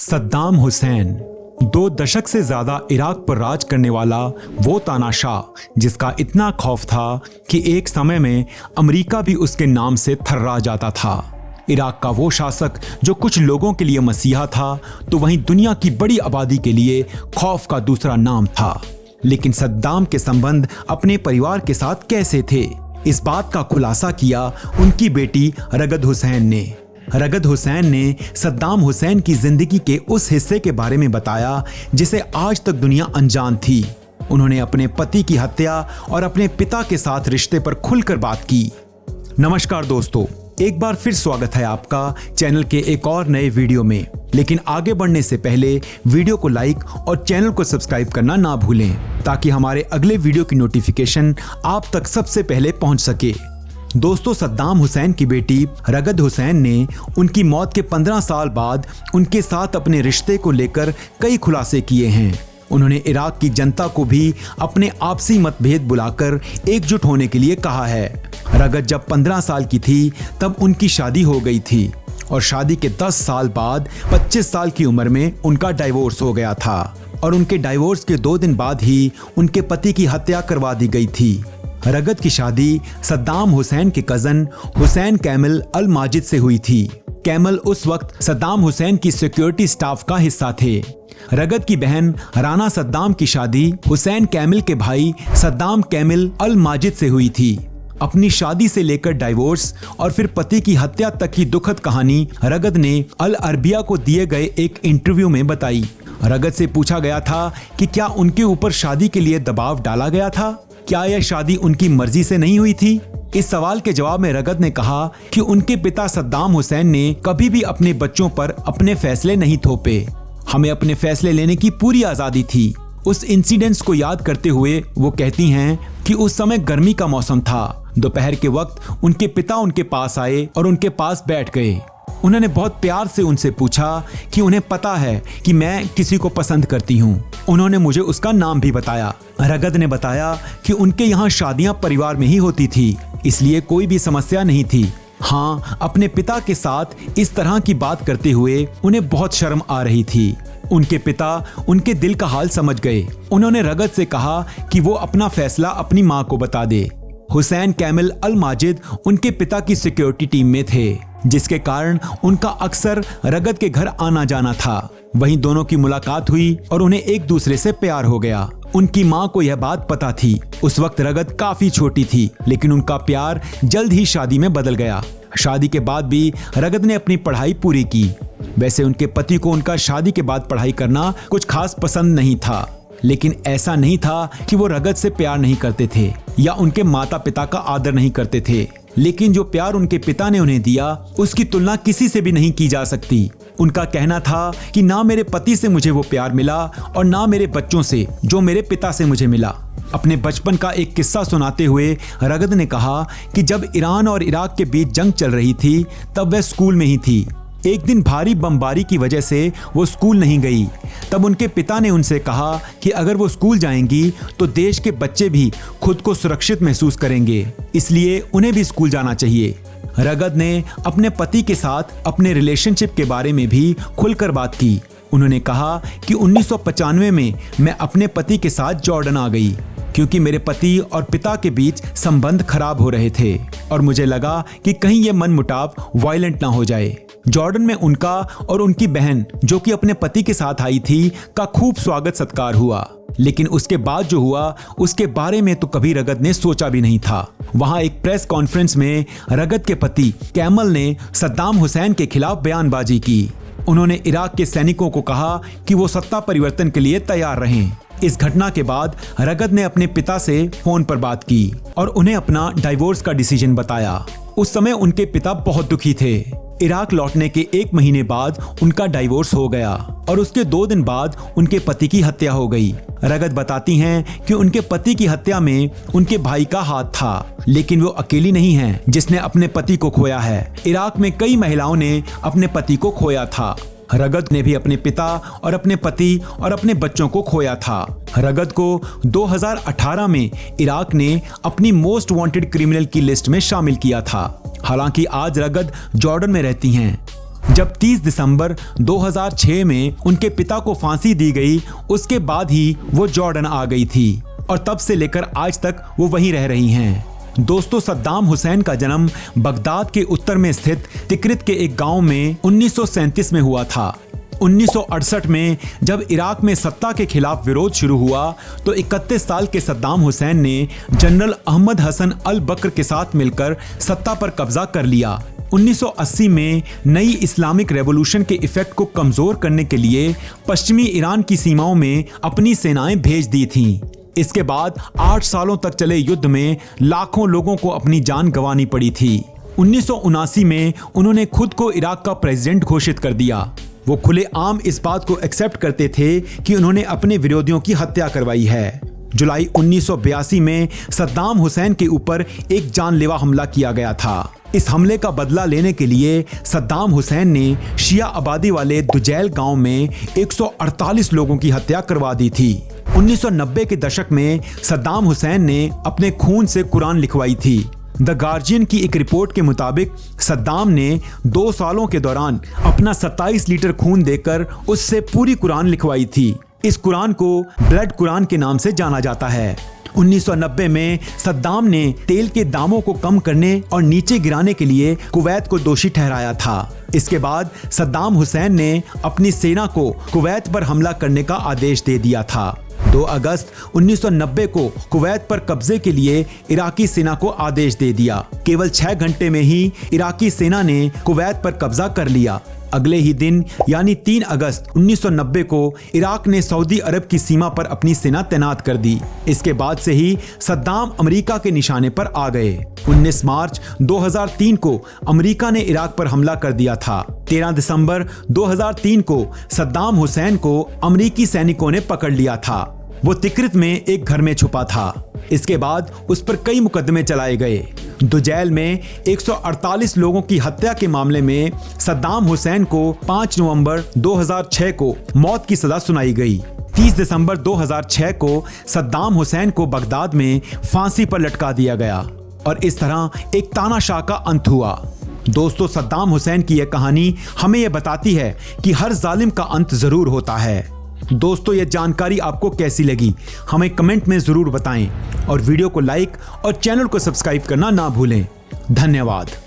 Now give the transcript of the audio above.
सद्दाम हुसैन 2 दशक से ज्यादा इराक पर राज करने वाला वो तानाशाह जिसका इतना खौफ था कि एक समय में अमेरिका भी उसके नाम से थर्रा जाता था। इराक का वो शासक जो कुछ लोगों के लिए मसीहा था तो वहीं दुनिया की बड़ी आबादी के लिए खौफ का दूसरा नाम था। लेकिन सद्दाम के संबंध अपने परिवार के साथ कैसे थे, इस बात का खुलासा किया उनकी बेटी रगद हुसैन ने। रगद हुसैन ने सद्दाम हुसैन की जिंदगी के उस हिस्से के बारे में बताया जिसे आज तक दुनिया अनजान थी। उन्होंने अपने पति की हत्या और अपने पिता के साथ रिश्ते पर खुलकर बात की। नमस्कार दोस्तों, एक बार फिर स्वागत है आपका चैनल के एक और नए वीडियो में। लेकिन आगे बढ़ने से पहले वीडियो को लाइक और चैनल को सब्सक्राइब करना ना भूलें ताकि हमारे अगले वीडियो की नोटिफिकेशन आप तक सबसे पहले पहुंच सके। दोस्तों, सद्दाम हुसैन की बेटी रगद हुसैन ने उनकी मौत के 15 साल बाद उनके साथ अपने रिश्ते को लेकर कई खुलासे किए हैं। उन्होंने इराक की जनता को भी अपने आपसी मतभेद बुलाकर एकजुट होने के लिए कहा है। रगद जब 15 साल की थी तब उनकी शादी हो गई थी और शादी के 10 साल बाद 25 साल की उम्र में उनका डाइवोर्स हो गया था और उनके डाइवोर्स के 2 दिन बाद ही उनके पति की हत्या करवा दी गई थी। रगद की शादी सद्दाम हुसैन के कजन हुसैन कैमिल अल माजिद से हुई थी। कैमिल उस वक्त सद्दाम हुसैन की सिक्योरिटी स्टाफ का हिस्सा थे। रगद की बहन राना सद्दाम की शादी हुसैन कैमिल के भाई सद्दाम कैमिल अल माजिद से हुई थी। अपनी शादी से लेकर डाइवोर्स और फिर पति की हत्या तक की दुखद कहानी रगद ने अल अरबिया को दिए गए एक इंटरव्यू में बताई। रगद से पूछा गया था कि क्या उनके ऊपर शादी के लिए दबाव डाला गया था, क्या यह शादी उनकी मर्जी से नहीं हुई थी। इस सवाल के जवाब में रगद ने कहा कि उनके पिता सद्दाम हुसैन ने कभी भी अपने बच्चों पर अपने फैसले नहीं थोपे। हमें अपने फैसले लेने की पूरी आजादी थी। उस इंसिडेंट्स को याद करते हुए वो कहती हैं कि उस समय गर्मी का मौसम था। दोपहर के वक्त उनके पिता उनके पास आए और उनके पास बैठ गए। उन्होंने बहुत प्यार से उनसे पूछा कि उन्हें पता है कि मैं किसी को पसंद करती हूँ। उन्होंने मुझे उसका नाम भी बताया। रगद ने बताया कि उनके यहाँ शादियाँ परिवार में ही होती थी, इसलिए कोई भी समस्या नहीं थी। हाँ, अपने पिता के साथ इस तरह की बात करते हुए उन्हें बहुत शर्म आ रही थी। उनके पिता उनके दिल का हाल समझ गए। उन्होंने रगद से कहा कि वो अपना फैसला अपनी माँ को बता दे। हुसैन कैमिल अल माजिद उनके पिता की सिक्योरिटी टीम में थे, जिसके कारण उनका अक्सर रगद के घर आना जाना था। वहीं दोनों की मुलाकात हुई और उन्हें एक दूसरे से प्यार हो गया। उनकी माँ को यह बात पता थी। उस वक्त रगद काफी छोटी थी, लेकिन उनका प्यार जल्द ही शादी में बदल गया। शादी के बाद भी रगद ने अपनी पढ़ाई पूरी की। वैसे उनके पति को उनका शादी के बाद पढ़ाई करना कुछ खास पसंद नहीं था, लेकिन ऐसा नहीं था कि वो रगद से प्यार नहीं करते थे या उनके माता पिता का आदर नहीं करते थे। लेकिन जो प्यार उनके पिता ने उन्हें दिया उसकी तुलना किसी से भी नहीं की जा सकती। उनका कहना था कि ना मेरे पति से मुझे वो प्यार मिला और ना मेरे बच्चों से जो मेरे पिता से मुझे मिला। अपने बचपन का एक किस्सा सुनाते हुए रगद ने कहा कि जब ईरान और इराक के बीच जंग चल रही थी तब वह स्कूल में ही थी। एक दिन भारी बमबारी की वजह से वो स्कूल नहीं गई। तब उनके पिता ने उनसे कहा कि अगर वो स्कूल जाएंगी तो देश के बच्चे भी खुद को सुरक्षित महसूस करेंगे, इसलिए उन्हें भी स्कूल जाना चाहिए। रगद ने अपने पति के साथ अपने रिलेशनशिप के बारे में भी खुलकर बात की। उन्होंने कहा कि 1995 में मैं अपने पति के साथ जॉर्डन आ गई क्योंकि मेरे पति और पिता के बीच संबंध खराब हो रहे थे और मुझे लगा कि कहीं ये मनमुटाव वायलेंट ना हो जाए। जॉर्डन में उनका और उनकी बहन जो कि अपने पति के साथ आई थी का खूब स्वागत सत्कार हुआ, लेकिन उसके बाद जो हुआ उसके बारे में तो कभी रगद ने सोचा भी नहीं था। वहां एक प्रेस कॉन्फ्रेंस में रगद के पति कैमल ने सद्दाम हुसैन के खिलाफ बयानबाजी की। उन्होंने इराक के सैनिकों को कहा कि वो सत्ता परिवर्तन के लिए तैयार रहें। इस घटना के बाद रगद ने अपने पिता से फोन पर बात की और उन्हें अपना डाइवोर्स का डिसीजन बताया। उस समय उनके पिता बहुत दुखी थे। इराक लौटने के 1 महीने बाद उनका डाइवोर्स हो गया और उसके 2 दिन बाद उनके पति की हत्या हो गई। रगद बताती हैं कि उनके पति की हत्या में उनके भाई का हाथ था, लेकिन वो अकेली नहीं हैं जिसने अपने पति को खोया है। इराक में कई महिलाओं ने अपने पति को खोया था। रगद ने भी अपने पिता और अपने पति और अपने बच्चों को खोया था। रगद को 2018 में इराक ने अपनी मोस्ट वांटेड क्रिमिनल की लिस्ट में शामिल किया था। हालांकि आज रगद जॉर्डन में रहती हैं। जब 30 दिसंबर 2006 में उनके पिता को फांसी दी गई, उसके बाद ही वो जॉर्डन आ गई थी और तब से लेकर आज तक वो वहीं रह रही हैं। दोस्तों, सद्दाम हुसैन का जन्म बगदाद के उत्तर में स्थित तिक्रित के एक गांव में 1937 में हुआ था। 1968 में जब इराक में सत्ता के खिलाफ विरोध शुरू हुआ तो 31 साल के सद्दाम हुसैन ने जनरल अहमद हसन अल बकर के साथ मिलकर सत्ता पर कब्जा कर लिया। 1980 में नई इस्लामिक रेवोल्यूशन के इफेक्ट को कमजोर करने के लिए पश्चिमी ईरान की सीमाओं में अपनी सेनाएं भेज दी थीं। इसके बाद 8 सालों तक चले युद्ध में लाखों लोगों को अपनी जान गंवानी पड़ी थी। 1979 में उन्होंने खुद को इराक का प्रेसिडेंट घोषित कर दिया। वो खुलेआम इस बात को एक्सेप्ट करते थे कि उन्होंने अपने विरोधियों की हत्या करवाई है। जुलाई 1982 में सद्दाम हुसैन के ऊपर एक जानलेवा हमला किया गया था। इस हमले का बदला लेने के लिए सद्दाम हुसैन ने शिया आबादी वाले दुजैल गांव में 148 लोगों की हत्या करवा दी थी। 1990 के दशक में सद्दाम हुसैन ने अपने खून से कुरान लिखवाई थी। द गार्जियन की एक रिपोर्ट के मुताबिक सद्दाम ने 2 सालों के दौरान अपना 27 लीटर खून देकर उससे पूरी कुरान लिखवाई थी। इस कुरान को ब्लड कुरान के नाम से जाना जाता है। 1990 में सद्दाम ने तेल के दामों को कम करने और नीचे गिराने के लिए कुवैत को दोषी ठहराया था। इसके बाद सद्दाम हुसैन ने अपनी सेना को कुवैत पर हमला करने का आदेश दे दिया था। 2 अगस्त 1990 को कुवैत पर कब्जे के लिए इराकी सेना को आदेश दे दिया। केवल 6 घंटे में ही इराकी सेना ने कुवैत पर कब्जा कर लिया। अगले ही दिन यानी 3 अगस्त 1990 को इराक ने सऊदी अरब की सीमा पर अपनी सेना तैनात कर दी। इसके बाद से ही सद्दाम अमेरिका के निशाने पर आ गए। 19 मार्च 2003 को अमेरिका ने इराक पर हमला कर दिया था। 13 दिसंबर 2003 को सद्दाम हुसैन को अमेरिकी सैनिकों ने पकड़ लिया था। वो तिक्रित में एक घर में छुपा था। इसके बाद उस पर कई मुकदमे चलाए गए। दुजैल में 148 लोगों की हत्या के मामले में सद्दाम हुसैन को 5 नवंबर 2006 को मौत की सजा सुनाई गई। 30 दिसंबर 2006 को सद्दाम हुसैन को बगदाद में फांसी पर लटका दिया गया और इस तरह एक तानाशाह का अंत हुआ। दोस्तों, सद्दाम हुसैन की यह कहानी हमें यह बताती है कि हर जालिम का अंत जरूर होता है। दोस्तों, यह जानकारी आपको कैसी लगी हमें कमेंट में जरूर बताएं और वीडियो को लाइक और चैनल को सब्सक्राइब करना ना भूलें। धन्यवाद।